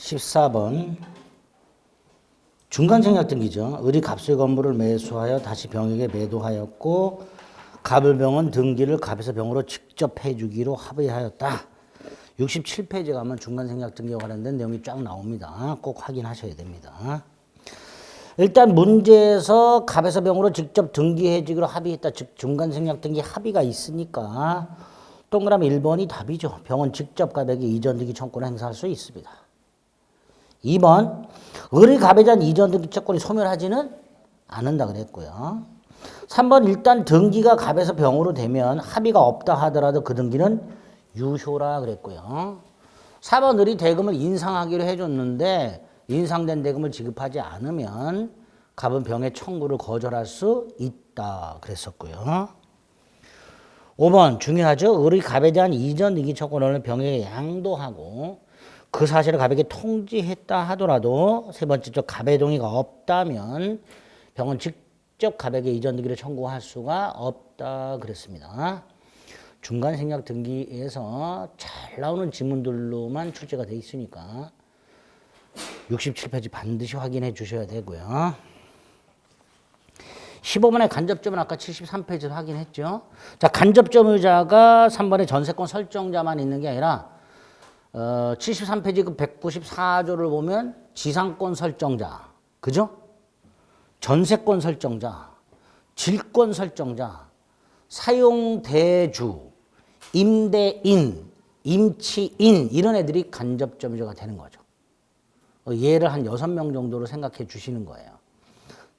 14번 중간생략등기죠. 을이 갑수의 건물을 매수하여 다시 병에게 매도하였고 갑을 병은 등기를 갑에서 병으로 직접 해주기로 합의하였다. 67페이지 가면 중간생략등기와 관련된 내용이 쫙 나옵니다. 꼭 확인하셔야 됩니다. 일단 문제에서 갑에서 병으로 직접 등기해주기로 합의했다. 즉 중간생략등기 합의가 있으니까 동그라미 1번이 답이죠. 병은 직접 갑에게 이전등기 청구를 행사할 수 있습니다. 2번 을이 갑에 대한 이전등기 채권이 소멸하지는 않는다 그랬고요. 3번 일단 등기가 갑에서 병으로 되면 합의가 없다 하더라도 그 등기는 유효라 그랬고요. 4번 을이 대금을 인상하기로 해줬는데 인상된 대금을 지급하지 않으면 갑은 병의 청구를 거절할 수 있다 그랬었고요. 5번 중요하죠. 을이 갑에 대한 이전 등기 채권을 병에게 양도하고 그 사실을 갑에게 통지했다 하더라도 세 번째 쪽 갑의 동의가 없다면 병은 직접 갑에게 이전 등기를 청구할 수가 없다 그랬습니다. 중간생략 등기에서 잘 나오는 지문들로만 출제가 돼 있으니까 67페이지 반드시 확인해 주셔야 되고요. 15번의 간접점은 아까 73페이지에서 확인했죠. 자, 간접점유자가 3번의 전세권 설정자만 있는 게 아니라 73페이지 그 194조를 보면 지상권 설정자, 그죠? 전세권 설정자, 질권 설정자, 사용대주, 임대인, 임치인 이런 애들이 간접점유자가 되는 거죠. 얘를 한 6명 정도로 생각해 주시는 거예요.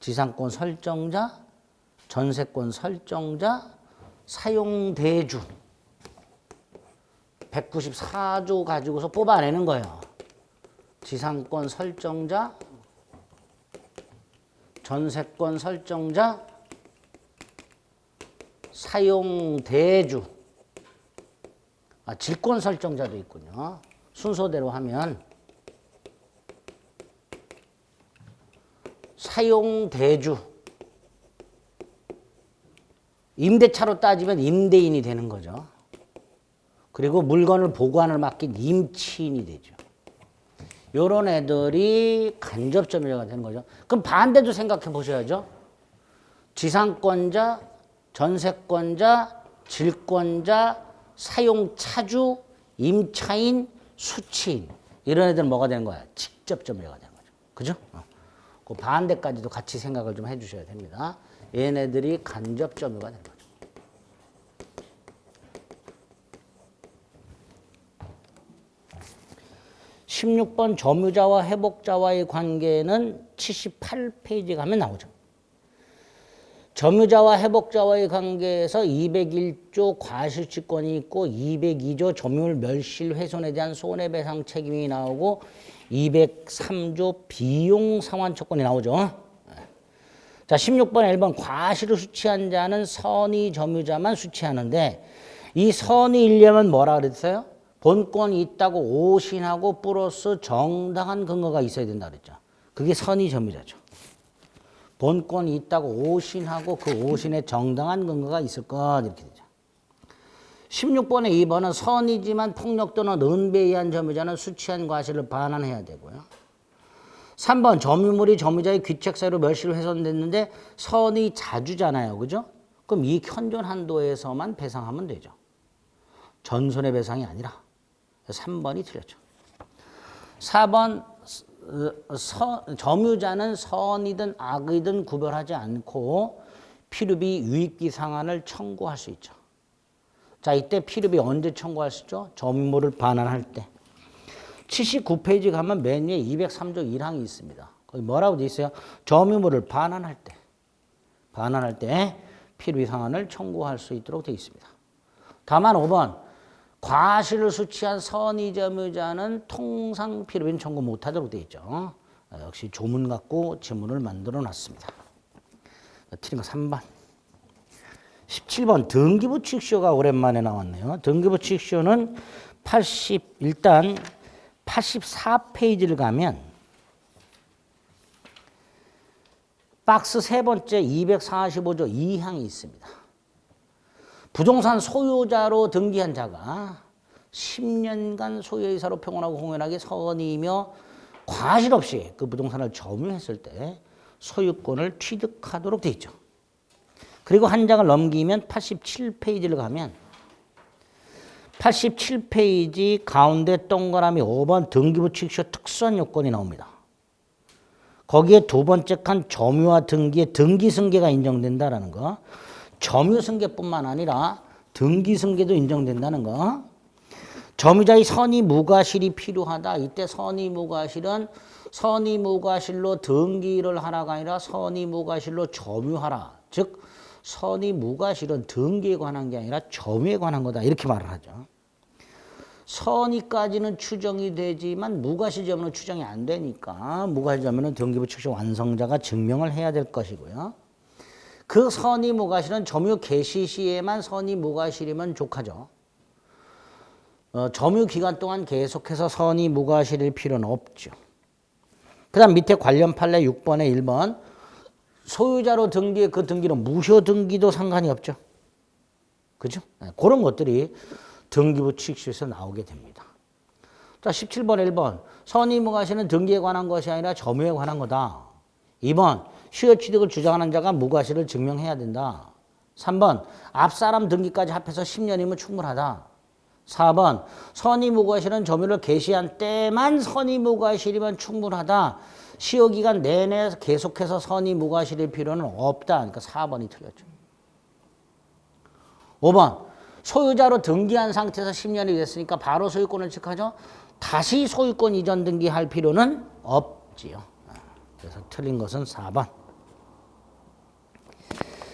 지상권 설정자, 전세권 설정자, 사용대주 194조 가지고서 뽑아내는 거예요. 지상권 설정자, 전세권 설정자, 사용대주. 질권 설정자도 있군요. 순서대로 하면 사용대주. 임대차로 따지면 임대인이 되는 거죠. 그리고 물건을 보관을 맡긴 임치인이 되죠. 요런 애들이 간접점유자가 되는 거죠. 그럼 반대도 생각해 보셔야죠. 지상권자, 전세권자, 질권자, 사용차주, 임차인, 수취인 이런 애들은 뭐가 되는 거야? 직접점유자가 되는 거죠. 그죠? 그 반대까지도 같이 생각을 좀 해주셔야 됩니다. 얘네들이 간접점유가 되는 거죠. 16번 점유자와 회복자와의 관계는 78페이지 가면 나오죠. 점유자와 회복자와의 관계에서 201조 과실치권이 있고 202조 점유물 멸실 훼손에 대한 손해배상 책임이 나오고 203조 비용상환처권이 나오죠. 자, 16번 1번 과실을 수취한 자는 선의 점유자만 수취하는데 이 선의이려면 뭐라 그랬어요? 본권이 있다고 오신하고 플러스 정당한 근거가 있어야 된다 그랬죠. 그게 선의 점유자죠. 본권이 있다고 오신하고 그 오신에 정당한 근거가 있을 것 이렇게 되죠. 16번에 2번은 선의지만 폭력 또는 은배에 의한 점유자는 수취한 과실을 반환해야 되고요. 3번 점유물이 점유자의 귀책사유로 멸실 훼손됐는데 선의 자주잖아요. 그죠? 그럼 이익 현존 한도에서만 배상하면 되죠. 전손해배상이 아니라 3번이 틀렸죠. 4번 점유자는 선이든 악의든 구별하지 않고 필요비 유익비 상환을 청구할 수 있죠. 자, 이때 필요비 언제 청구할 수 있죠? 점유물을 반환할 때. 79페이지 가면 맨 위에 203조 1항이 있습니다. 거기 뭐라고 돼 있어요? 점유물을 반환할 때 필요비 상환을 청구할 수 있도록 되어 있습니다. 다만 5번 과실을 수취한 선의 점유자는 통상 필요비는 청구 못하도록 되어 있죠. 역시 조문 갖고 지문을 만들어 놨습니다. 틀린 거 3번. 17번 등기부 취득시효가 오랜만에 나왔네요. 등기부 취득시효는 일단 84페이지를 가면 박스 세 번째 245조 2항이 있습니다. 부동산 소유자로 등기한 자가 10년간 소유의사로 평온하고 공연하게 선이며 과실 없이 그 부동산을 점유했을 때 소유권을 취득하도록 돼 있죠. 그리고 한 장을 넘기면 87페이지를 가면 87페이지 가운데 동그라미 5번 등기부 취득시 특수한 요건이 나옵니다. 거기에 두 번째 칸 점유와 등기의 등기승계가 인정된다라는 거. 점유승계뿐만 아니라 등기승계도 인정된다는 거. 점유자의 선의무과실이 필요하다. 이때 선의무과실은 선의무과실로 등기를 하라가 아니라 선의무과실로 점유하라. 즉 선의무과실은 등기에 관한 게 아니라 점유에 관한 거다. 이렇게 말을 하죠. 선의까지는 추정이 되지만 무과실 점유는 추정이 안 되니까 무과실 점유는 등기부 측시 완성자가 증명을 해야 될 것이고요. 그 선의무과실은 점유 개시 시에만 선의무과실이면 족하죠. 점유 기간 동안 계속해서 선의무과실일 필요는 없죠. 그 다음 밑에 관련 판례 6번에 1번 소유자로 등기에 그 등기는 무효 등기도 상관이 없죠. 그죠? 그런 것들이 등기부 취득시에서 나오게 됩니다. 자, 17번 1번 선의무과실은 등기에 관한 것이 아니라 점유에 관한 거다. 2번 수요 취득을 주장하는 자가 무과실을 증명해야 된다. 3번 앞사람 등기까지 합해서 10년이면 충분하다. 4번 선의무과실은 점유를 개시한 때만 선의무과실이면 충분하다. 시효기간 내내 계속해서 선의무과실일 필요는 없다. 그러니까 4번이 틀렸죠. 5번 소유자로 등기한 상태에서 10년이 됐으니까 바로 소유권을 취득하죠. 다시 소유권 이전 등기할 필요는 없지요. 그래서 틀린 것은 4번.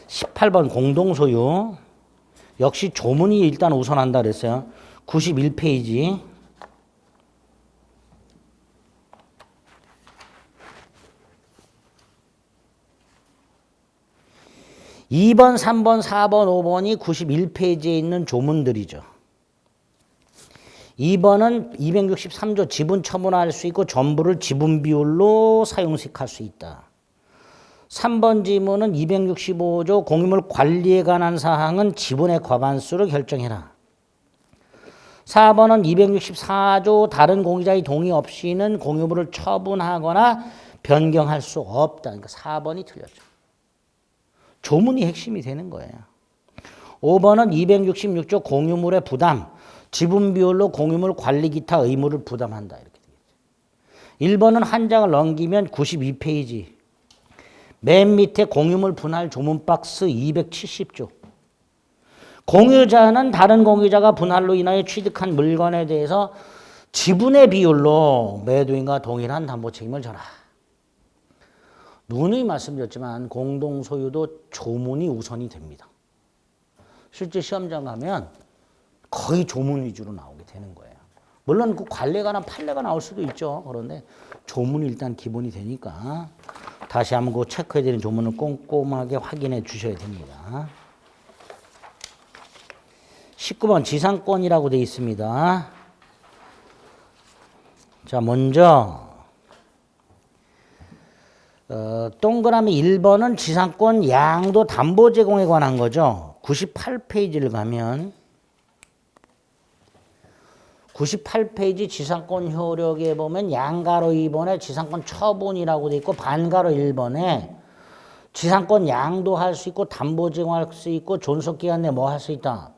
18번 공동소유. 역시 조문이 일단 우선한다 그랬어요. 91페이지. 2번, 3번, 4번, 5번이 91페이지에 있는 조문들이죠. 2번은 263조 지분 처분할 수 있고 전부를 지분 비율로 사용식할 수 있다. 3번 지문은 265조 공유물 관리에 관한 사항은 지분의 과반수를 결정해라. 4번은 264조 다른 공유자의 동의 없이는 공유물을 처분하거나 변경할 수 없다. 그러니까 4번이 틀렸죠. 조문이 핵심이 되는 거예요. 5번은 266조 공유물의 부담, 지분 비율로 공유물 관리 기타 의무를 부담한다. 이렇게 되겠죠. 1번은 한 장을 넘기면 92페이지. 맨 밑에 공유물 분할 조문 박스 270조. 공유자는 다른 공유자가 분할로 인하여 취득한 물건에 대해서 지분의 비율로 매도인과 동일한 담보 책임을 져라. 누누이 말씀드렸지만 공동소유도 조문이 우선이 됩니다. 실제 시험장 가면 거의 조문 위주로 나오게 되는 거예요. 물론 그 관례에 관한 판례가 나올 수도 있죠. 그런데 조문이 일단 기본이 되니까 다시 한번 그 체크해야 되는 조문을 꼼꼼하게 확인해 주셔야 됩니다. 19번 지상권이라고 되어 있습니다. 자, 먼저 동그라미 1번은 지상권 양도 담보 제공에 관한 거죠. 98페이지를 가면 98페이지 지상권 효력에 보면 양가로 2번에 지상권 처분이라고 돼 있고 반가로 1번에 지상권 양도할 수 있고 담보 제공할 수 있고 존속기간 내에 뭐 할 수 있다.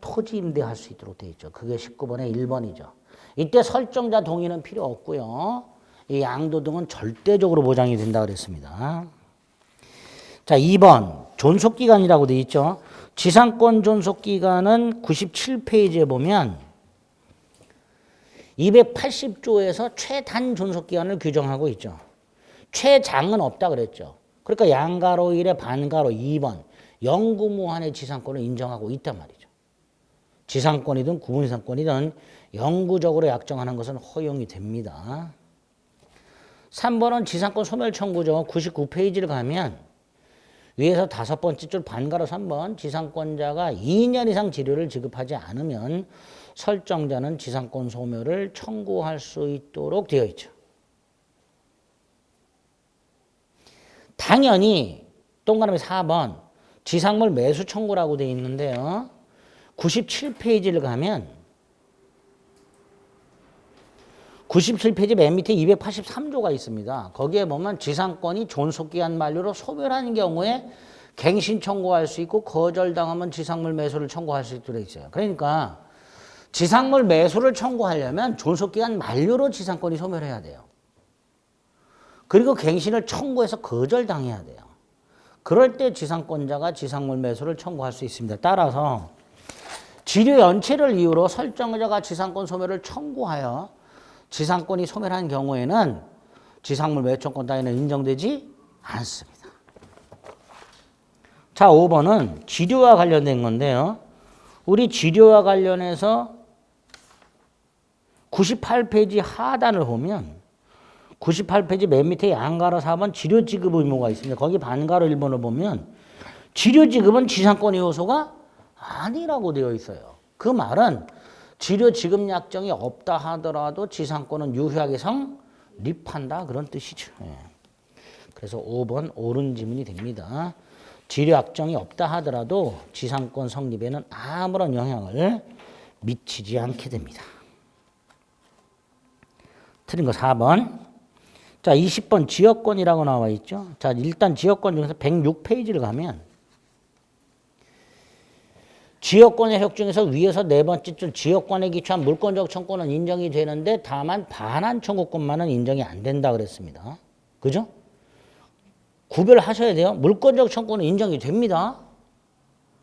토지 임대할 수 있도록 돼 있죠. 그게 19번의 1번이죠. 이때 설정자 동의는 필요 없고요. 이 양도 등은 절대적으로 보장이 된다 그랬습니다. 자, 2번 존속기간이라고 돼 있죠. 지상권 존속기간은 97페이지에 보면 280조에서 최단 존속기간을 규정하고 있죠. 최장은 없다 그랬죠. 그러니까 양가로 1에 반가로 2번 영구무한의 지상권을 인정하고 있단 말이죠. 지상권이든 구분이상권이든 영구적으로 약정하는 것은 허용이 됩니다. 3번은 지상권 소멸 청구죠. 99페이지를 가면 위에서 5번째 줄 반가로 3번 지상권자가 2년 이상 지료를 지급하지 않으면 설정자는 지상권 소멸을 청구할 수 있도록 되어 있죠. 당연히 동그라미 4번 지상물 매수 청구라고 되어 있는데요. 97페이지를 가면 97페이지 맨 밑에 283조가 있습니다. 거기에 보면 지상권이 존속기한 만료로 소멸하는 경우에 갱신 청구할 수 있고 거절당하면 지상물 매수를 청구할 수 있도록 있어요. 그러니까 지상물 매수를 청구하려면 존속기한 만료로 지상권이 소멸해야 돼요. 그리고 갱신을 청구해서 거절당해야 돼요. 그럴 때 지상권자가 지상물 매수를 청구할 수 있습니다. 따라서 지료 연체를 이유로 설정자가 지상권 소멸을 청구하여 지상권이 소멸한 경우에는 지상물 매수권 따위는 인정되지 않습니다. 자, 5번은 지료와 관련된 건데요. 우리 지료와 관련해서 98페이지 하단을 보면 98페이지 맨 밑에 양가로 4번 지료 지급 의무가 있습니다. 거기 반가로 1번을 보면 지료 지급은 지상권의 요소가 아니라고 되어 있어요. 그 말은 지료 지급 약정이 없다 하더라도 지상권은 유효하게 성립한다 그런 뜻이죠. 예. 그래서 5번 옳은 지문이 됩니다. 지료 약정이 없다 하더라도 지상권 성립에는 아무런 영향을 미치지 않게 됩니다. 틀린 거 4번. 자, 20번 지역권이라고 나와 있죠. 자, 일단 지역권 중에서 106페이지를 가면 지역권의 혁 중에서 위에서 네 번째 줄 지역권에 기초한 물권적 청구는 인정이 되는데 다만 반환 청구권만은 인정이 안 된다 그랬습니다. 그죠? 구별하셔야 돼요. 물권적 청구는 인정이 됩니다.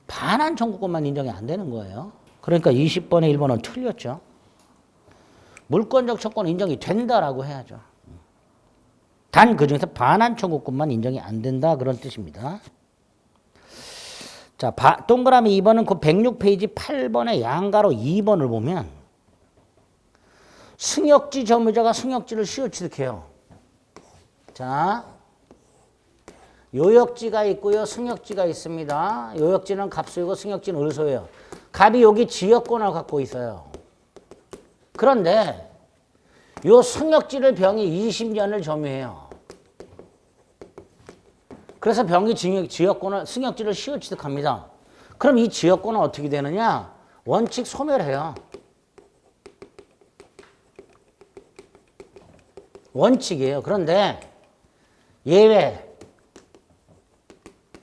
반환 청구권만 인정이 안 되는 거예요. 그러니까 20번에 1번은 틀렸죠. 물권적 청구는 인정이 된다라고 해야죠. 단 그중에서 반환 청구권만 인정이 안 된다 그런 뜻입니다. 자, 동그라미 2번은 그 106페이지 8번의 양가로 2번을 보면 승역지 점유자가 승역지를 시효취득해요. 자, 요역지가 있고요. 승역지가 있습니다. 요역지는 갑소이고 승역지는 을소예요. 갑이 여기 지역권을 갖고 있어요. 그런데 요 승역지를 병이 20년을 점유해요. 그래서 병이 지역권을 승역지를 시효취득합니다. 그럼 이 지역권은 어떻게 되느냐? 원칙 소멸해요. 원칙이에요. 그런데 예외.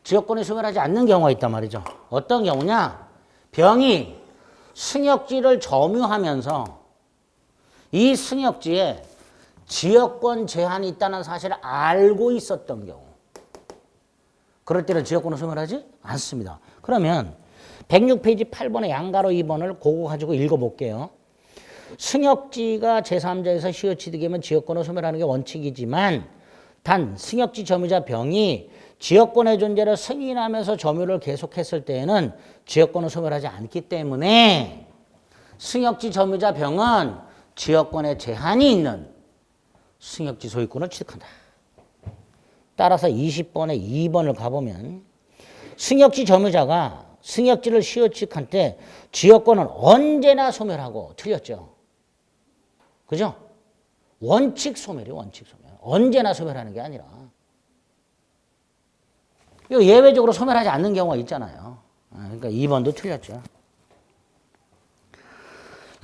지역권이 소멸하지 않는 경우가 있단 말이죠. 어떤 경우냐? 병이 승역지를 점유하면서 이 승역지에 지역권 제한이 있다는 사실을 알고 있었던 경우. 그럴 때는 지역권을 소멸하지 않습니다. 그러면 106페이지 8번의 양가로 2번을 그거 가지고 읽어볼게요. 승역지가 제3자에서 시효취득이면 지역권을 소멸하는 게 원칙이지만 단 승역지 점유자 병이 지역권의 존재를 승인하면서 점유를 계속했을 때에는 지역권을 소멸하지 않기 때문에 승역지 점유자 병은 지역권에 제한이 있는 승역지 소유권을 취득한다. 따라서 20번에 2번을 가보면 승역지 점유자가 승역지를 시효취득할 때 지역권은 언제나 소멸하고 틀렸죠. 그죠? 원칙 소멸이에요. 원칙 소멸. 언제나 소멸하는 게 아니라. 이거 예외적으로 소멸하지 않는 경우가 있잖아요. 그러니까 2번도 틀렸죠.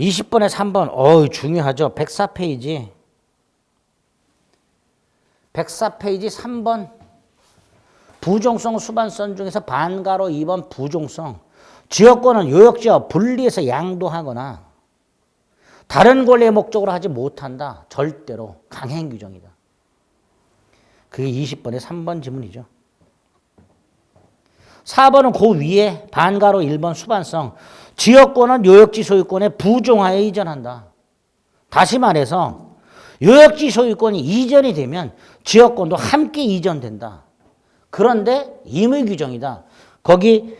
20번에 3번. 중요하죠. 104페이지. 104페이지 3번. 부종성 수반선 중에서 반가로 2번 부종성. 지역권은 요역지와 분리해서 양도하거나 다른 권리의 목적으로 하지 못한다. 절대로 강행 규정이다. 그게 20번에 3번 지문이죠. 4번은 그 위에 반가로 1번 수반성. 지역권은 요역지 소유권에 부종하여 이전한다. 다시 말해서 요역지 소유권이 이전이 되면 지역권도 함께 이전된다. 그런데 임의 규정이다. 거기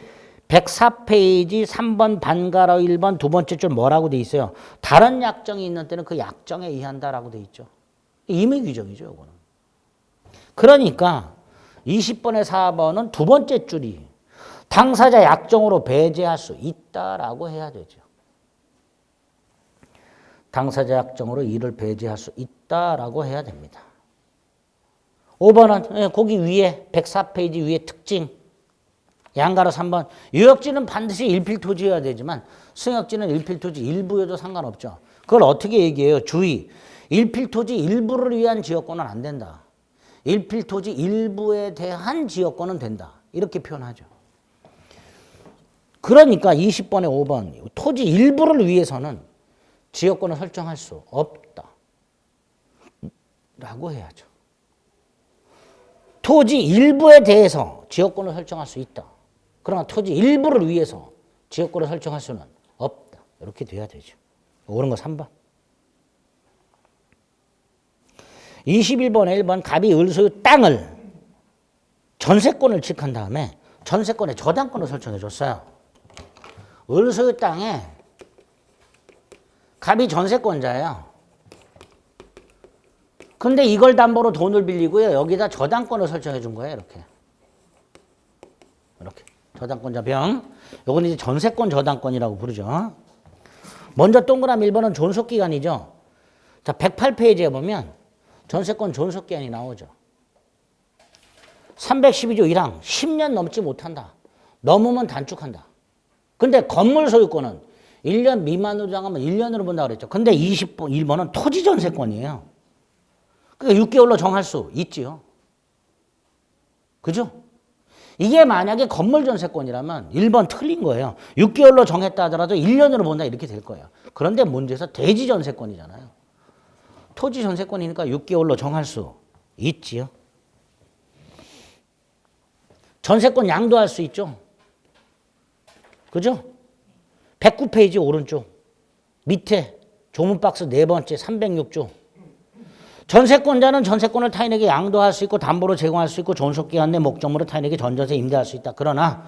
104페이지 3번 반가로 1번 두 번째 줄 뭐라고 돼 있어요? 다른 약정이 있는 때는 그 약정에 의한다라고 돼 있죠. 임의 규정이죠. 이거는. 그러니까 20번에 4번은 두 번째 줄이 당사자 약정으로 배제할 수 있다라고 해야 되죠. 당사자 약정으로 이를 배제할 수 있다라고 해야 됩니다. 5번은 거기 위에 104페이지 위에 특징. 양가로 3번. 요역지는 반드시 일필토지여야 되지만 승역지는 일필토지 일부여도 상관없죠. 그걸 어떻게 얘기해요? 주의. 일필토지 일부를 위한 지역권은 안 된다. 일필토지 일부에 대한 지역권은 된다. 이렇게 표현하죠. 그러니까 20번에 5번 토지 일부를 위해서는 지역권을 설정할 수 없다. 라고 해야죠. 토지 일부에 대해서 지역권을 설정할 수 있다. 그러나 토지 일부를 위해서 지역권을 설정할 수는 없다. 이렇게 돼야 되죠. 옳은 거 3번. 21번에 1번 갑이 을소유 땅을 전세권을 취득한 다음에 전세권에 저당권을 설정해 줬어요. 을소유 땅에 갑이 전세권자예요. 근데 이걸 담보로 돈을 빌리고요. 여기다 저당권을 설정해 준 거예요. 이렇게. 저당권자 병. 요건 이제 전세권 저당권이라고 부르죠. 먼저 동그라미 1번은 존속기간이죠. 자, 108페이지에 보면 전세권 존속기간이 나오죠. 312조 1항 10년 넘지 못한다. 넘으면 단축한다. 근데 건물 소유권은 1년 미만으로 정하면 1년으로 본다고 그랬죠. 근데 21번은 토지 전세권이에요. 그러니까 6개월로 정할 수 있지요. 그죠? 이게 만약에 건물 전세권이라면 1번 틀린 거예요. 6개월로 정했다 하더라도 1년으로 본다 이렇게 될 거예요. 그런데 문제에서 대지 전세권이잖아요. 토지 전세권이니까 6개월로 정할 수 있지요. 전세권 양도할 수 있죠. 그죠? 109페이지 오른쪽 밑에 조문 박스 네 번째 306조. 전세권자는 전세권을 타인에게 양도할 수 있고 담보로 제공할 수 있고 존속기간 내 목적물을 타인에게 전전세 임대할 수 있다. 그러나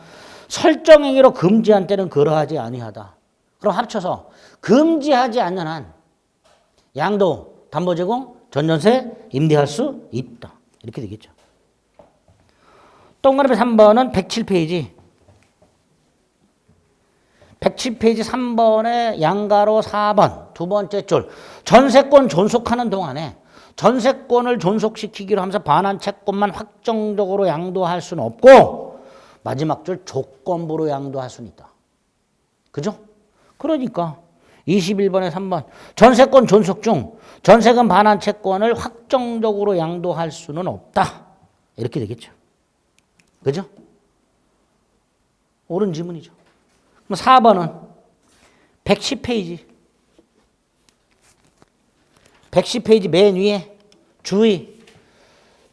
설정행위로 금지한 때는 그러하지 아니하다. 그럼 합쳐서 금지하지 않는 한 양도, 담보 제공, 전전세 임대할 수 있다. 이렇게 되겠죠. 동그라미 3번은 107페이지. 107페이지 3번에 양가로 4번 두 번째 줄. 전세권 존속하는 동안에 전세권을 존속시키기로 하면서 반환 채권만 확정적으로 양도할 수는 없고 마지막 줄 조건부로 양도할 수는 있다. 그죠? 그러니까 21번에 3번 전세권 존속 중 전세금 반환 채권을 확정적으로 양도할 수는 없다. 이렇게 되겠죠. 그죠? 옳은 지문이죠. 그럼 4번은 110페이지. 110페이지 맨 위에 주의.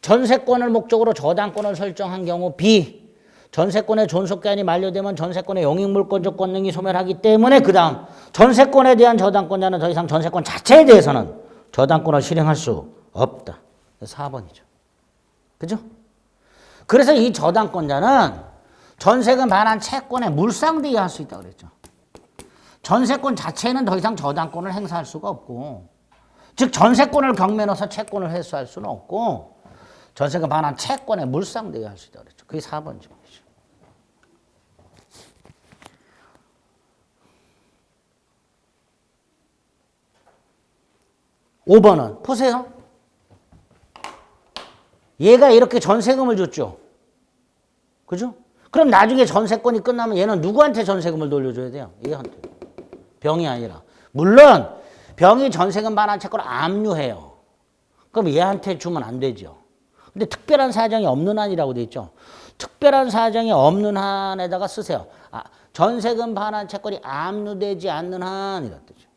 전세권을 목적으로 저당권을 설정한 경우 B. 전세권의 존속기한이 만료되면 전세권의 용익물권적 권능이 소멸하기 때문에 그 다음 전세권에 대한 저당권자는 더 이상 전세권 자체에 대해서는 저당권을 실행할 수 없다. 4번이죠. 그죠? 그래서 이 저당권자는 전세금 반환 채권에 물상대위 할 수 있다고 그랬죠. 전세권 자체는 더 이상 저당권을 행사할 수가 없고 즉 전세권을 경매 넣어서 채권을 회수할 수는 없고 전세금 반환 채권에 물상대위 할 수 있다고 그랬죠. 그게 4번 질문이죠. (5번은) 보세요. 얘가 이렇게 전세금을 줬죠. 그죠? 그럼 나중에 전세권이 끝나면 얘는 누구한테 전세금을 돌려줘야 돼요? 얘한테. 병이 아니라. 물론 병이 전세금 반환 채권을 압류해요. 그럼 얘한테 주면 안 되죠. 근데 특별한 사정이 없는 한이라고 돼 있죠. 특별한 사정이 없는 한에다가 쓰세요. 전세금 반환 채권이 압류되지 않는 한 이런 뜻이죠.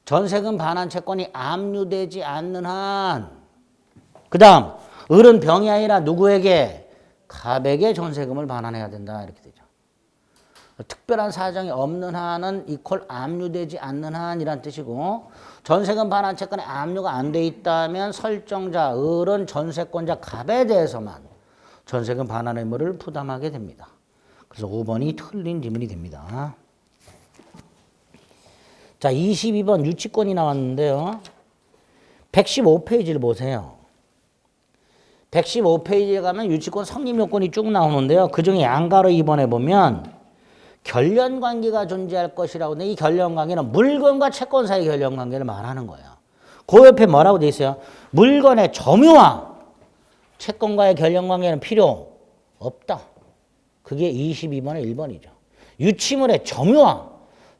전세금 반환 채권이 압류되지 않는 한. 그 다음 을은 병이 아니라 누구에게? 갑에게 전세금을 반환해야 된다. 이렇게 되죠. 특별한 사정이 없는 한은 이퀄 압류되지 않는 한이란 뜻이고 전세금 반환 채권에 압류가 안 돼 있다면 설정자 을은 전세권자 갑에 대해서만 전세금 반환 의무를 부담하게 됩니다. 그래서 5번이 틀린 지문이 됩니다. 자, 22번 유치권이 나왔는데요. 115페이지를 보세요. 115페이지에 가면 유치권 성립 요건이 쭉 나오는데요. 그중에 양가로 2번에 보면 결련관계가 존재할 것이라고 하는데 이 결련관계는 물건과 채권 사이 결련관계를 말하는 거예요. 그 옆에 뭐라고 돼 있어요? 물건의 점유와 채권과의 결련관계는 필요 없다. 그게 22번의 1번이죠. 유치물의 점유와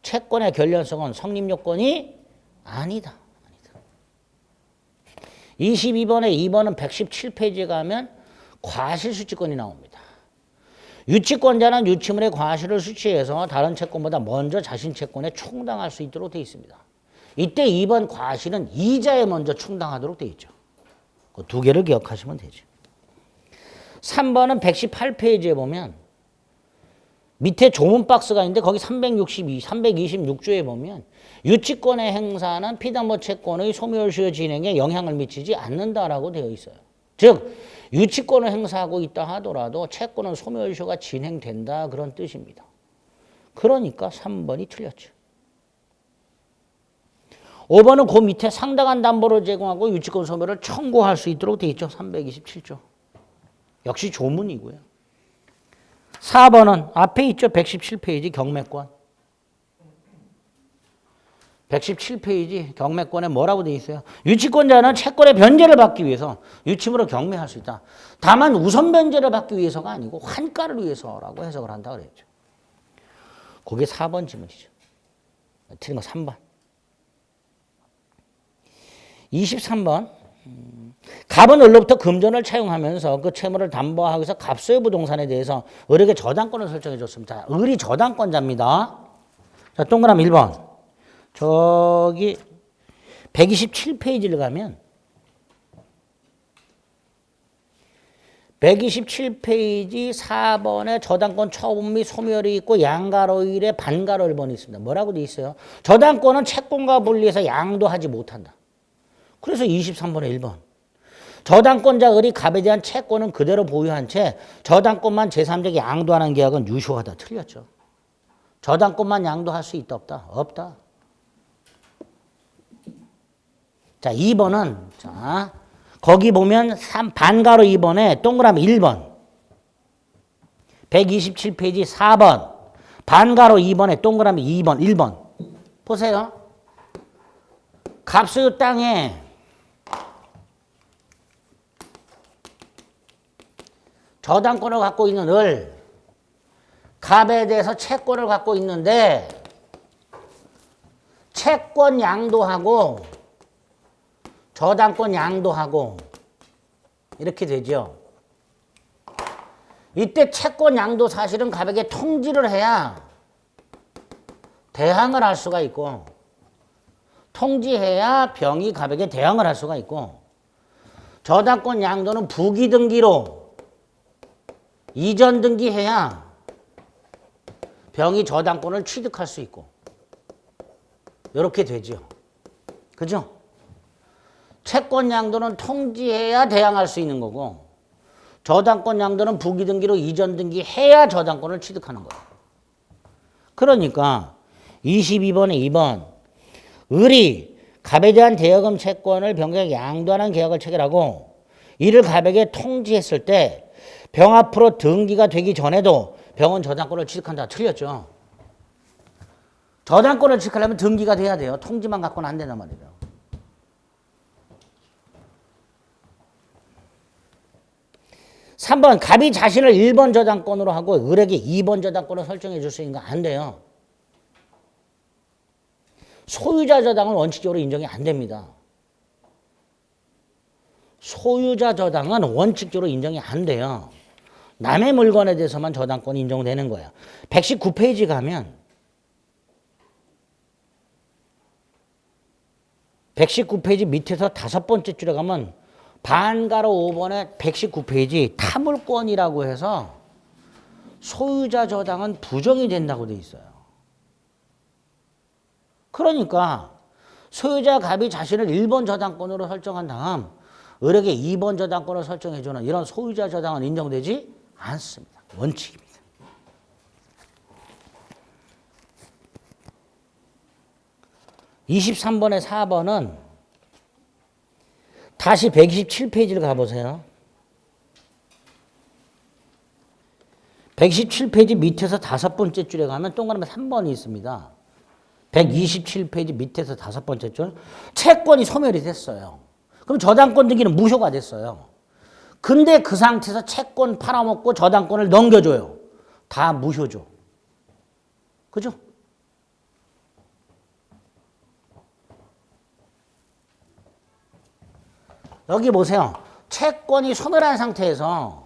채권의 결련성은 성립 요건이 아니다. 22번에 2번은 117페이지에 가면 과실수취권이 나옵니다. 유치권자는 유치물의 과실을 수취해서 다른 채권보다 먼저 자신 채권에 충당할 수 있도록 되어 있습니다. 이때 2번 과실은 이자에 먼저 충당하도록 되어 있죠. 그 두 개를 기억하시면 되죠. 3번은 118페이지에 보면 밑에 조문 박스가 있는데 거기 326조에 보면 유치권의 행사는 피담보 채권의 소멸시효 진행에 영향을 미치지 않는다라고 되어 있어요. 즉 유치권을 행사하고 있다 하더라도 채권은 소멸시효가 진행된다 그런 뜻입니다. 그러니까 3번이 틀렸죠. 5번은 그 밑에 상당한 담보를 제공하고 유치권 소멸을 청구할 수 있도록 되어 있죠. 327조. 역시 조문이고요. 4번은 앞에 있죠. 117페이지 경매권. 117페이지 경매권에 뭐라고 되어 있어요? 유치권자는 채권의 변제를 받기 위해서 유치물을 경매할 수 있다. 다만 우선 변제를 받기 위해서가 아니고 환가를 위해서라고 해석을 한다 그랬죠. 그게 4번 지문이죠. 틀린 거 3번. 23번. 갑은 을로부터 금전을 차용하면서 그 채무를 담보하기 위해서 갑소유 부동산에 대해서 을에게 저당권을 설정해 줬습니다. 을이 저당권자입니다. 자, 동그라미 1번. 저기 127페이지를 가면 127페이지 4번에 저당권 처분 및 소멸이 있고 양가로일에 반가로일번이 있습니다. 뭐라고 돼 있어요? 저당권은 채권과 분리해서 양도하지 못한다. 그래서 23번에 1번. 저당권자 을이 갑에 대한 채권은 그대로 보유한 채 저당권만 제3자에게 양도하는 계약은 유효하다. 틀렸죠. 저당권만 양도할 수 있다 없다? 없다. 자, 2번은 자, 거기 보면 반가로 2번에 동그라미 1번. 127페이지 4번. 반가로 2번에 동그라미 2번, 1번. 보세요. 갑소유 땅에 저당권을 갖고 있는 을, 갑에 대해서 채권을 갖고 있는데 채권 양도하고 저당권 양도하고 이렇게 되죠. 이때 채권 양도 사실은 갑에게 통지를 해야 대항을 할 수가 있고 통지해야 병이 갑에게 대항을 할 수가 있고 저당권 양도는 부기 등기로 이전 등기해야 병이 저당권을 취득할 수 있고 이렇게 되죠. 그죠? 채권 양도는 통지해야 대항할 수 있는 거고 저당권 양도는 부기 등기로 이전 등기해야 저당권을 취득하는 거예요. 그러니까 22번에 2번 을이 갑에 대한 대여금 채권을 병에게 양도하는 계약을 체결하고 이를 갑에게 통지했을 때 병 앞으로 등기가 되기 전에도 병은 저당권을 취득한다. 틀렸죠. 저당권을 취득하려면 등기가 돼야 돼요. 통지만 갖고는 안 된단 말이에요. (3번) 갑이 자신을 1번 저당권으로 하고 을에게 2번 저당권을 설정해 줄 수 있는 거 안 돼요. 소유자 저당은 원칙적으로 인정이 안 됩니다. 소유자 저당은 원칙적으로 인정이 안 돼요. 남의 물건에 대해서만 저당권이 인정되는 거예요. 119페이지 가면 119페이지 밑에서 5번째 줄에 가면 반가로 5번에 119페이지 타물권이라고 해서 소유자 저당은 부정이 된다고 돼 있어요. 그러니까 소유자 갑이 자신을 1번 저당권으로 설정한 다음 을에게 2번 저당권을 설정해주는 이런 소유자 저당은 인정되지 않습니다. 원칙입니다. (23번에) 4번은 다시 127페이지를 가보세요. 127페이지 밑에서 5번째 줄에 가면 동그라미 3번이 있습니다. 127페이지 밑에서 5번째 줄. 채권이 소멸이 됐어요. 그럼 저당권 등기는 무효가 됐어요. 근데 그 상태에서 채권 팔아먹고 저당권을 넘겨줘요. 다 무효죠. 그죠? 여기 보세요. 채권이 소멸한 상태에서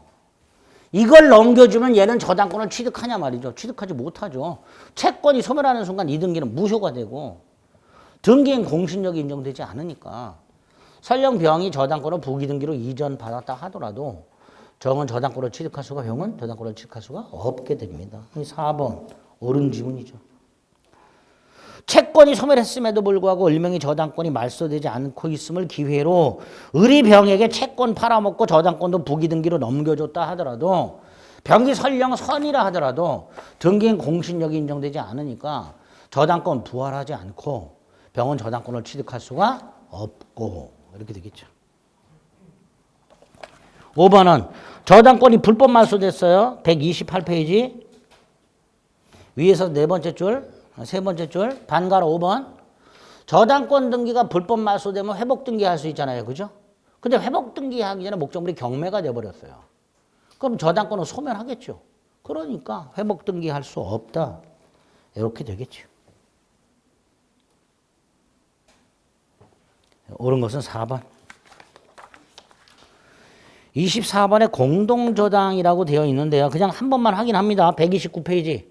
이걸 넘겨주면 얘는 저당권을 취득하냐 말이죠. 취득하지 못하죠. 채권이 소멸하는 순간 이 등기는 무효가 되고 등기엔 공신력이 인정되지 않으니까 설령 병이 저당권을 부기등기로 이전받았다 하더라도 정은 저당권을 취득할 수가 병은 저당권을 취득할 수가 없게 됩니다. 4번 옳은 지문이죠. 채권이 소멸했음에도 불구하고 을명이 저당권이 말소되지 않고 있음을 기회로 을이 병에게 채권 팔아먹고 저당권도 부기등기로 넘겨줬다 하더라도 병이 설령 선이라 하더라도 등기인 공신력이 인정되지 않으니까 저당권 부활하지 않고 병은 저당권을 취득할 수가 없고 이렇게 되겠죠. 5번은 저당권이 불법 말소됐어요. 128페이지 위에서 네 번째 줄, 세 번째 줄 반가로 5번. 저당권 등기가 불법 말소되면 회복 등기할 수 있잖아요. 그죠? 근데 회복 등기하기 전에 목적물이 경매가 돼버렸어요. 그럼 저당권은 소멸하겠죠. 그러니까 회복 등기할 수 없다. 이렇게 되겠죠. 옳은 것은 4번. 24번에 공동저당이라고 되어 있는데요. 그냥 한 번만 확인합니다. 129페이지.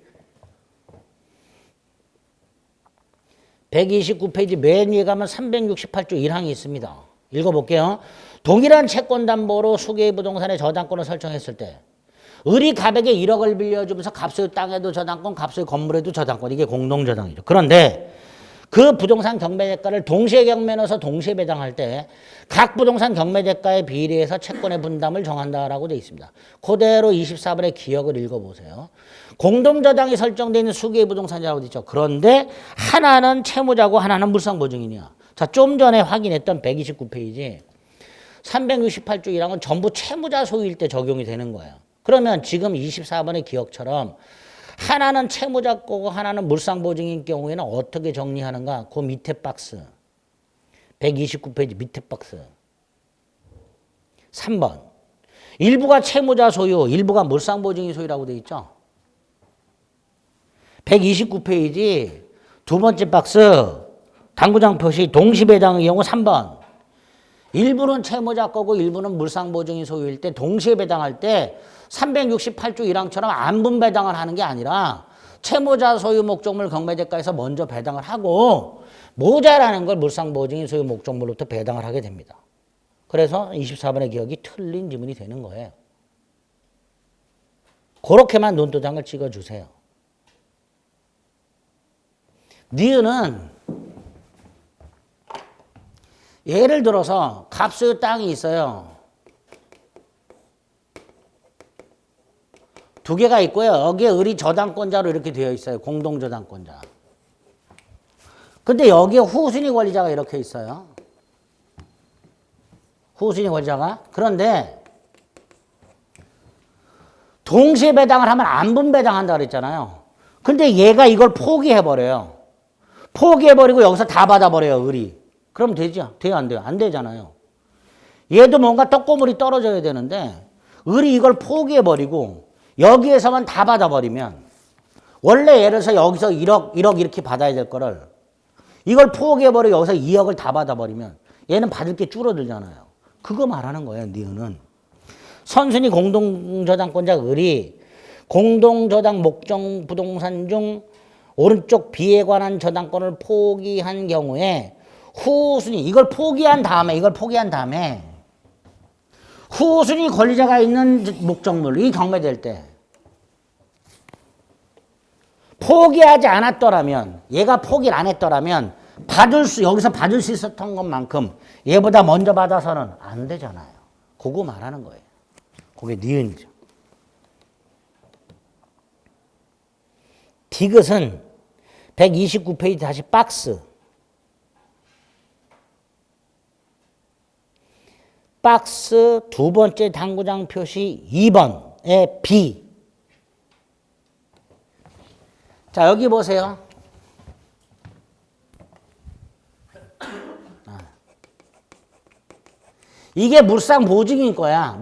129페이지 맨 위에 가면 368조 1항이 있습니다. 읽어볼게요. 동일한 채권담보로 수개의 부동산의 저당권을 설정했을 때 을이 갑에게 1억을 빌려주면서 갑소유 땅에도 저당권, 갑소유 건물에도 저당권. 이게 공동저당이죠. 그런데 그 부동산 경매대가를 동시에 경매 넣어서 동시에 배당할 때 각 부동산 경매대가에 비례해서 채권의 분담을 정한다라고 되어 있습니다. 그대로 24번의 기억을 읽어보세요. 공동저당이 설정되어 있는 수개의 부동산이라고 되어 있죠. 그런데 하나는 채무자고 하나는 물상보증인이야. 자, 좀 전에 확인했던 129페이지 368조 1항은 전부 채무자 소유일 때 적용이 되는 거예요. 그러면 지금 24번의 기억처럼 하나는 채무자 거고 하나는 물상보증인 경우에는 어떻게 정리하는가? 그 밑에 박스 129페이지 밑에 박스 3번 일부가 채무자 소유, 일부가 물상보증인 소유라고 되어 있죠. 129페이지 두 번째 박스 당구장 표시 동시배당의 경우 3번 일부는 채무자 거고 일부는 물상보증인 소유일 때 동시에 배당할 때 368조 1항처럼 안분 배당을 하는 게 아니라 채무자 소유 목적물 경매대가에서 먼저 배당을 하고 모자라는 걸 물상보증인 소유 목적물로부터 배당을 하게 됩니다. 그래서 24번의 기억이 틀린 지문이 되는 거예요. 그렇게만 눈도장을 찍어주세요. 니은은 예를 들어서 갑소유 땅이 있어요. 두 개가 있고요. 여기에 을이 저당권자로 이렇게 되어 있어요. 공동저당권자. 근데 여기에 후순위 권리자가 이렇게 있어요. 후순위 권리자가. 그런데 동시에 배당을 하면 안분 배당한다 그랬잖아요. 근데 얘가 이걸 포기해버려요. 포기해버리고 여기서 다 받아버려요. 을이. 그럼 되죠? 돼요? 안 돼요? 안 되잖아요. 얘도 뭔가 떡고물이 떨어져야 되는데 을이 이걸 포기해버리고 여기에서만 다 받아버리면 원래 예를 들어서 여기서 1억 이렇게 받아야 될 거를 이걸 포기해버리고 여기서 2억을 다 받아버리면 얘는 받을 게 줄어들잖아요. 그거 말하는 거예요. 니은은. 선순위 공동저당권자 을이 공동저당 목적 부동산 중 오른쪽 B에 관한 저당권을 포기한 경우에 후순위 이걸 포기한 다음에 후순위 권리자가 있는 목적물이 경매될 때 포기하지 않았더라면 얘가 포기를 안 했더라면 여기서 받을 수 있었던 것만큼 얘보다 먼저 받아서는 안 되잖아요. 그거 말하는 거예요. 그게 니은이죠. 디귿은 129페이지 다시 박스 두 번째 당구장 표시 2번의 B. 자, 여기 보세요. 이게 물상보증인 거야.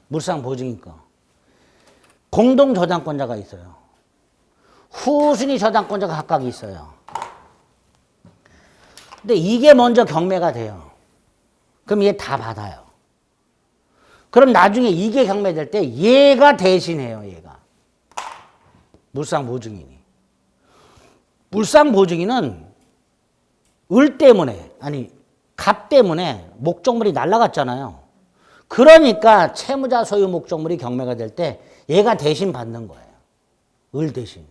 물상보증인 거. 공동저당권자가 있어요. 후순위 저당권자가 각각 있어요. 근데 이게 먼저 경매가 돼요. 그럼 얘 다 받아요. 그럼 나중에 이게 경매될 때 얘가 대신해요. 얘가. 물상보증인이. 물상보증인은 을 때문에 아니 갑 때문에 목적물이 날아갔잖아요. 그러니까 채무자 소유 목적물이 경매가 될 때 얘가 대신 받는 거예요. 을 대신.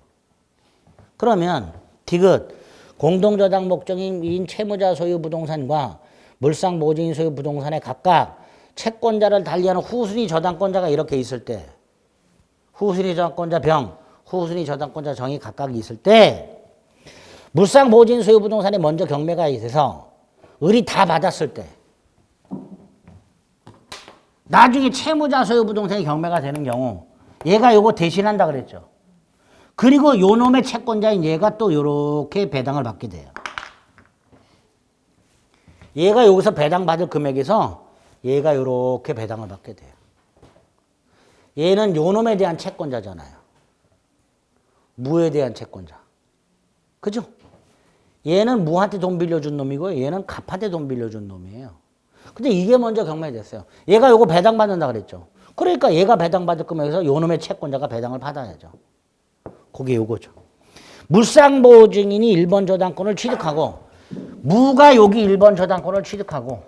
그러면 디귿 공동저당 목적인 채무자 소유 부동산과 물상보증인 소유 부동산에 각각 채권자를 달리하는 후순위 저당권자가 이렇게 있을 때 후순위 저당권자 병, 후순위 저당권자 정이 각각 있을 때 물상보증인 소유 부동산이 먼저 경매가 돼서 을이 다 받았을 때 나중에 채무자 소유 부동산이 경매가 되는 경우 얘가 요거 대신한다 그랬죠. 그리고 요 놈의 채권자인 얘가 또 요렇게 배당을 받게 돼요. 얘가 여기서 배당받을 금액에서 얘가 요렇게 배당을 받게 돼요. 얘는 요 놈에 대한 채권자잖아요. 무에 대한 채권자. 그죠? 얘는 무한테 돈 빌려준 놈이고 얘는 갑한테 돈 빌려준 놈이에요. 근데 이게 먼저 경매됐어요. 얘가 요거 배당받는다 그랬죠. 그러니까 얘가 배당받을 금액에서 요 놈의 채권자가 배당을 받아야죠. 그게 요거죠. 물상보증인이 1번 저당권을 취득하고 무가 여기 1번 저당권을 취득하고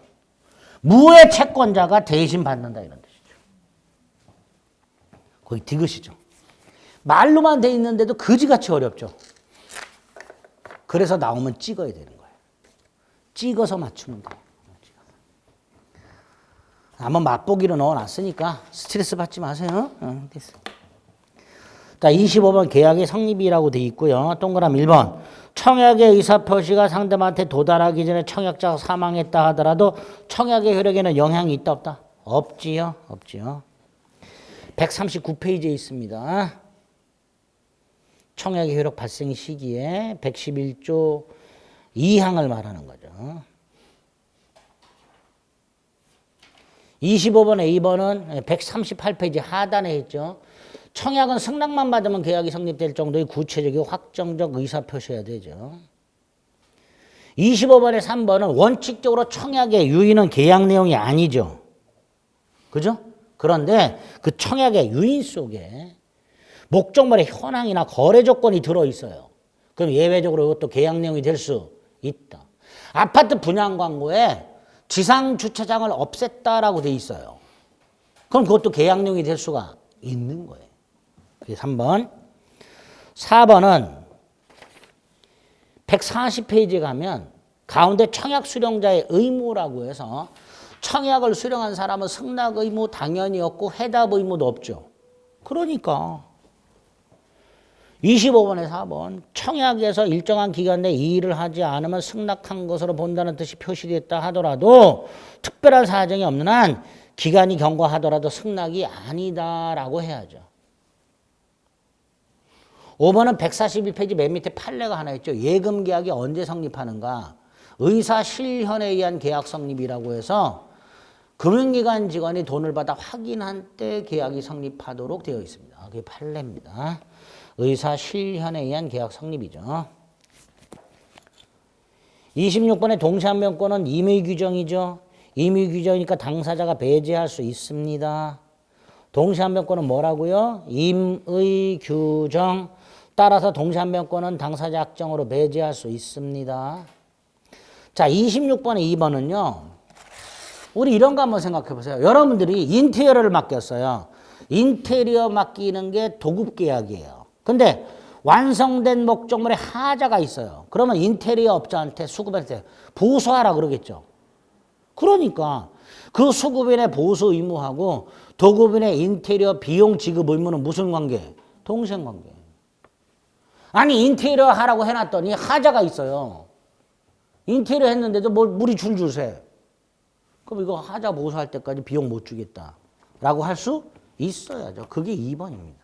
무의 채권자가 대신 받는다 이런 뜻이죠. 거기 디귿이죠. 말로만 돼 있는데도 그지같이 어렵죠. 그래서 나오면 찍어야 되는 거예요. 찍어서 맞추면 돼요. 한번 맛보기로 넣어놨으니까 스트레스 받지 마세요. 됐어. 자, 25번 계약의 성립이라고 돼 있고요. 동그라미 1번. 청약의 의사표시가 상대방한테 도달하기 전에 청약자가 사망했다 하더라도 청약의 효력에는 영향이 있다 없다? 없지요. 없지요. 139페이지에 있습니다. 청약의 효력 발생 시기에 111조 2항을 말하는 거죠. 25번 A번은 138페이지 하단에 있죠. 청약은 승낙만 받으면 계약이 성립될 정도의 구체적이고 확정적 의사표시해야 되죠. 25번에 3번은 원칙적으로 청약의 유인은 계약 내용이 아니죠. 그죠? 그런데 그 청약의 유인 속에 목적물의 현황이나 거래 조건이 들어있어요. 그럼 예외적으로 이것도 계약 내용이 될 수 있다. 아파트 분양 광고에 지상 주차장을 없앴다라고 돼 있어요. 그럼 그것도 계약 내용이 될 수가 있는 거예요. 그게 3번. 4번은 140페이지에 가면 가운데 청약 수령자의 의무라고 해서 청약을 수령한 사람은 승낙 의무 당연히 없고 해답 의무도 없죠. 그러니까 25번에 4번 청약에서 일정한 기간 내에 이 일을 하지 않으면 승낙한 것으로 본다는 뜻이 표시됐다 하더라도 특별한 사정이 없는 한 기간이 경과하더라도 승낙이 아니다라고 해야죠. 5번은 142페이지 맨 밑에 판례가 하나 있죠. 예금 계약이 언제 성립하는가. 의사 실현에 의한 계약 성립이라고 해서 금융기관 직원이 돈을 받아 확인한 때 계약이 성립하도록 되어 있습니다. 그게 판례입니다. 의사 실현에 의한 계약 성립이죠. 26번의 동시한명권은 임의 규정이죠. 임의 규정이니까 당사자가 배제할 수 있습니다. 동시한명권은 뭐라고요? 임의 규정. 따라서 동시한명권은 당사자 약정으로 배제할 수 있습니다. 자, 26번의 2번은요. 우리 이런 거 한번 생각해 보세요. 여러분들이 인테리어를 맡겼어요. 인테리어 맡기는 게 도급계약이에요. 근데 완성된 목적물에 하자가 있어요. 그러면 인테리어 업자한테 수급한테 보수하라 그러겠죠. 그러니까 그 수급인의 보수 의무하고 도급인의 인테리어 비용 지급 의무는 무슨 관계? 동생 관계. 아니 인테리어 하라고 해놨더니 하자가 있어요. 인테리어 했는데도 물이 줄줄 새. 그럼 이거 하자 보수할 때까지 비용 못 주겠다라고 할 수 있어야죠. 그게 2번입니다.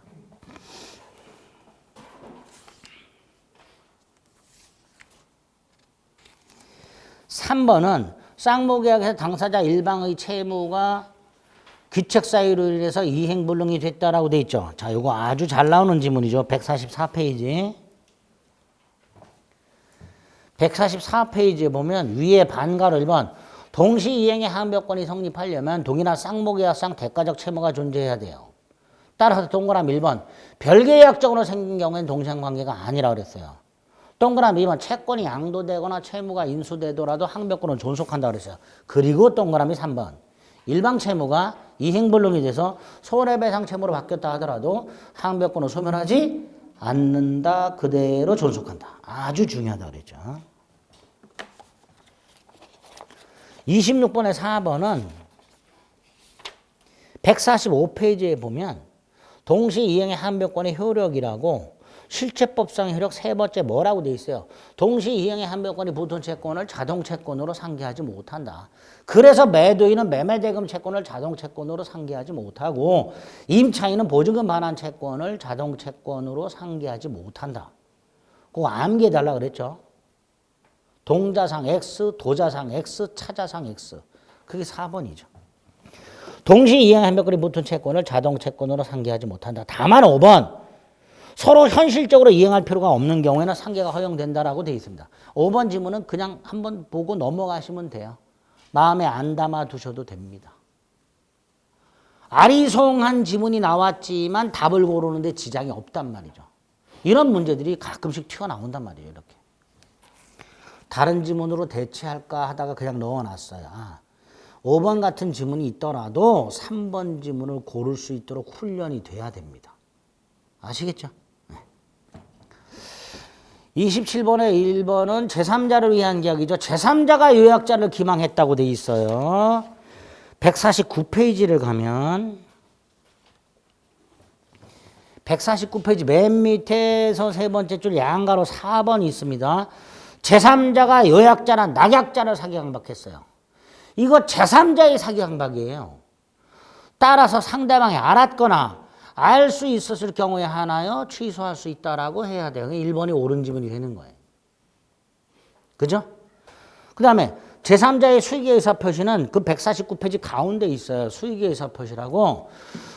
3번은 쌍무계약에서 당사자 일방의 채무가 귀책 사유로 인해서 이행불능이 됐다라고 돼 있죠. 자, 이거 아주 잘 나오는 지문이죠. 144페이지. 144페이지에 보면 위에 반가로 1번 동시이행의 항변권이 성립하려면 동일한 쌍모계약상 대가적 채무가 존재해야 돼요. 따라서 동그라미 1번 별계약적으로 생긴 경우에는 동생관계가 아니라 그랬어요. 동그라미 2번 채권이 양도되거나 채무가 인수되더라도 항변권은 존속한다 그랬어요. 그리고 동그라미 3번 일방 채무가 이행불능이 돼서 손해배상 채무로 바뀌었다 하더라도 항변권은 소멸하지 않는다. 그대로 존속한다. 아주 중요하다 그랬죠. 26번의 4번은 145페이지에 보면 동시이행의 항변권의 효력이라고 실체법상 효력 세 번째 뭐라고 돼 있어요. 동시이행의 항변권이 보통채권을 자동채권으로 상기하지 못한다. 그래서 매도인은 매매대금 채권을 자동채권으로 상기하지 못하고 임차인은 보증금 반환 채권을 자동채권으로 상기하지 못한다. 그거 암기해달라 그랬죠. 동자상 X, 도자상 X, 차자상 X. 그게 4번이죠. 동시이행 항변권이 붙은 채권을 자동채권으로 상기하지 못한다. 다만 5번 서로 현실적으로 이행할 필요가 없는 경우에는 상계가 허용된다라고 되어 있습니다. 5번 지문은 그냥 한번 보고 넘어가시면 돼요. 마음에 안 담아 두셔도 됩니다. 아리송한 지문이 나왔지만 답을 고르는데 지장이 없단 말이죠. 이런 문제들이 가끔씩 튀어나온단 말이에요. 이렇게. 다른 지문으로 대체할까 하다가 그냥 넣어놨어요. 5번 같은 지문이 있더라도 3번 지문을 고를 수 있도록 훈련이 돼야 됩니다. 아시겠죠? 네. 27번에 1번은 제3자를 위한 계약이죠. 제3자가 요약자를 기망했다고 돼 있어요. 149페이지를 가면 149페이지 맨 밑에서 세 번째 줄 양가로 4번이 있습니다. 제3자가 요약자나 낙약자를 사기강박했어요. 이거 제3자의 사기강박이에요. 따라서 상대방이 알았거나 알 수 있었을 경우에 하나요 취소할 수 있다라고 해야 돼요. 1번이 옳은 지문이 되는 거예요. 그죠? 그 다음에 제3자의 수익의 의사표시는 그 149페이지 가운데 있어요. 수익의 의사표시라고.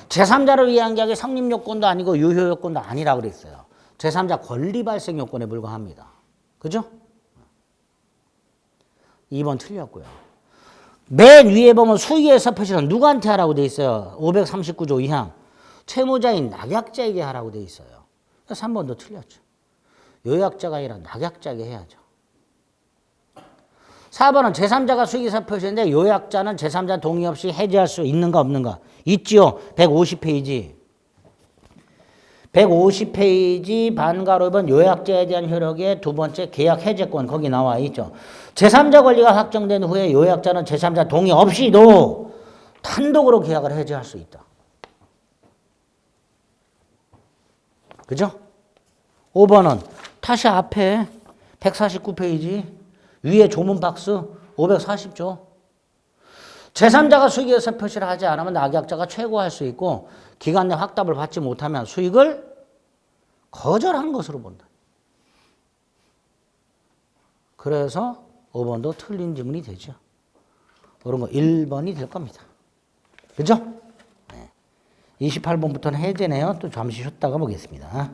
제3자를 위한 계약의 성립요건도 아니고 유효요건도 아니라고 그랬어요. 제3자 권리 발생 요건에 불과합니다. 그죠? 2번 틀렸고요. 맨 위에 보면 수익의 의사표시는 누구한테 하라고 돼 있어요. 539조 2항. 채무자인 낙약자에게 하라고 돼 있어요. 3번도 틀렸죠. 요약자가 아니라 낙약자에게 해야죠. 4번은 제3자가 수익의사 표시인데 요약자는 제3자 동의 없이 해지할 수 있는가 없는가? 있지요. 150페이지. 150페이지 반가로 1번 요약자에 대한 효력의 두 번째 계약 해제권 거기 나와 있죠. 제3자 권리가 확정된 후에 요약자는 제3자 동의 없이도 단독으로 계약을 해제할 수 있다. 그죠? 5번은 다시 앞에 149페이지 위에 조문 박스 540조. 제3자가 수익에서 표시를 하지 않으면 낙약자가 최고할 수 있고 기간 내 확답을 받지 못하면 수익을 거절한 것으로 본다. 그래서 5번도 틀린 지문이 되죠. 그런 거 1번이 될 겁니다. 그죠? 28번부터는 해제네요. 또 잠시 쉬었다가 보겠습니다.